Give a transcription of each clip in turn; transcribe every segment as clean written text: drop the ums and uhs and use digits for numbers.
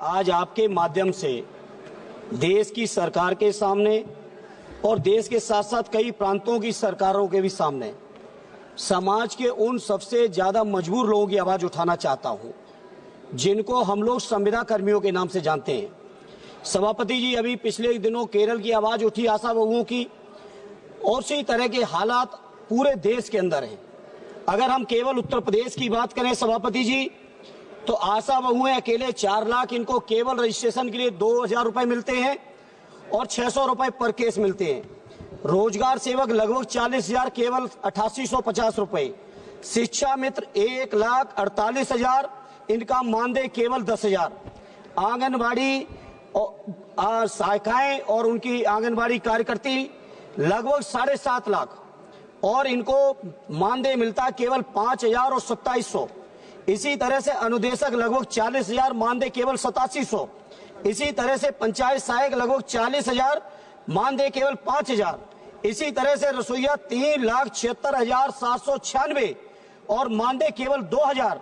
आज आपके माध्यम से देश की सरकार के सामने और देश के साथ साथ कई प्रांतों की सरकारों के भी सामने समाज के उन सबसे ज्यादा मजबूर लोगों की आवाज उठाना चाहता हूं, जिनको हम लोग संविदा कर्मियों के नाम से जानते हैं। सभापति जी, अभी पिछले दिनों केरल की आवाज उठी आशा बहुओं की, और इसी तरह के हालात पूरे देश के अंदर हैं। अगर हम केवल उत्तर प्रदेश की बात करें सभापति जी, तो आशा बहुएं अकेले 4 लाख इनको केवल रजिस्ट्रेशन के लिए 2,000 रुपए मिलते हैं और 600 रुपए पर केस मिलते हैं। रोजगार सेवक लगभग 40,000 केवल 8850 रुपए। शिक्षा मित्र 1,48,000 इनका मानदेय केवल 10,000। आंगनबाड़ी सहायिकाएं और उनकी आंगनबाड़ी कार्यकर्ती लगभग 7.5 लाख और इनको मानदेय मिलता है केवल 5,000 और 2700। इसी तरह से अनुदेशक लगभग 40,000, मानदेय केवल 8700। इसी तरह से पंचायत सहायक लगभग 40,000, मानदेय केवल 5,000। इसी तरह से रसोईया 3,76,796 और मानदेय केवल 2,000।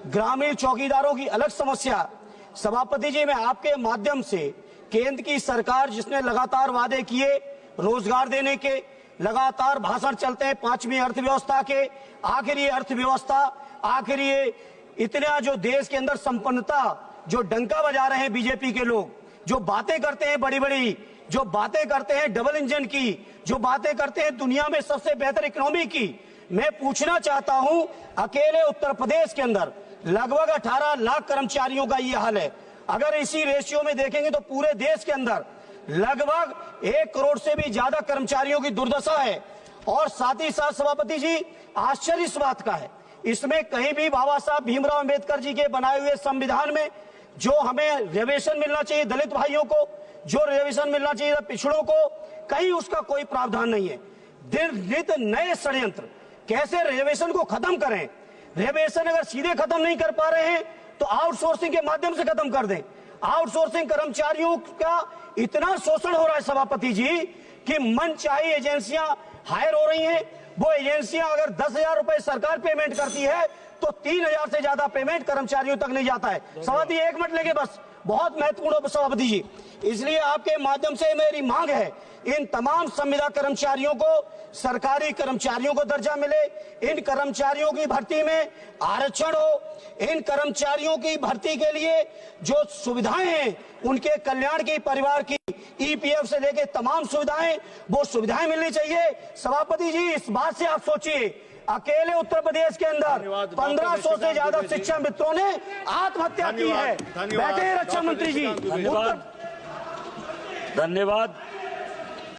ग्रामीण चौकीदारों की अलग समस्या। सभापति जी, मैं आपके माध्यम से केंद्र की सरकार जिसने लगातार वादे किए रोजगार देने के, लगातार भाषण चलते हैं 5वीं अर्थव्यवस्था के, आखिर ये अर्थव्यवस्था, आखिर ये इतना जो देश के अंदर संपन्नता जो डंका बजा रहे हैं बीजेपी के लोग, जो बातें करते हैं बड़ी बड़ी, जो बातें करते हैं डबल इंजन की, जो बातें करते हैं दुनिया में सबसे बेहतर इकोनॉमी की। मैं पूछना चाहता हूं, अकेले उत्तर प्रदेश के अंदर लगभग 18 लाख कर्मचारियों का ये हाल है। अगर इसी रेशियो में देखेंगे तो पूरे देश के अंदर लगभग 1 करोड़ से भी ज्यादा कर्मचारियों की दुर्दशा है। और साथ ही साथ सभापति जी, आश्चर्य इस बात का है, इसमें कहीं भी बाबा साहब भीमराव अंबेडकर जी के बनाए हुए संविधान में जो हमें रिजर्वेशन मिलना चाहिए दलित भाइयों को, जो रिजर्वेशन मिलना चाहिए पिछड़ों को, कहीं उसका कोई प्रावधान नहीं है। दिन नित नए षड्यंत्र, कैसे रिजर्वेशन को खत्म करें। रिजर्वेशन अगर सीधे खत्म नहीं कर पा रहे हैं तो आउटसोर्सिंग के माध्यम से खत्म कर दें। आउटसोर्सिंग कर्मचारियों का इतना शोषण हो रहा है सभापति जी कि मनचाही एजेंसियां हायर हो रही हैं। वो एजेंसियां अगर 10,000 रुपए सरकार पेमेंट करती है तो 3,000 से ज्यादा पेमेंट कर्मचारियों तक नहीं जाता है। सभापति 1 मिनट लेंगे बस, बहुत महत्वपूर्ण सभापति जी। इसलिए आपके माध्यम से मेरी मांग है, इन तमाम संविदा कर्मचारियों को सरकारी कर्मचारियों को दर्जा मिले, इन कर्मचारियों की भर्ती में आरक्षण हो, इन कर्मचारियों की भर्ती के लिए जो सुविधाएं हैं उनके कल्याण की, परिवार की, ईपीएफ से लेके तमाम सुविधाएं, वो सुविधाएं मिलनी चाहिए। सभापति जी, इस बात से आप सोचिए, अकेले उत्तर प्रदेश के अंदर 1500 से ज्यादा शिक्षा मित्रों ने आत्महत्या की है। बैठे रक्षा मंत्री जी। धन्यवाद।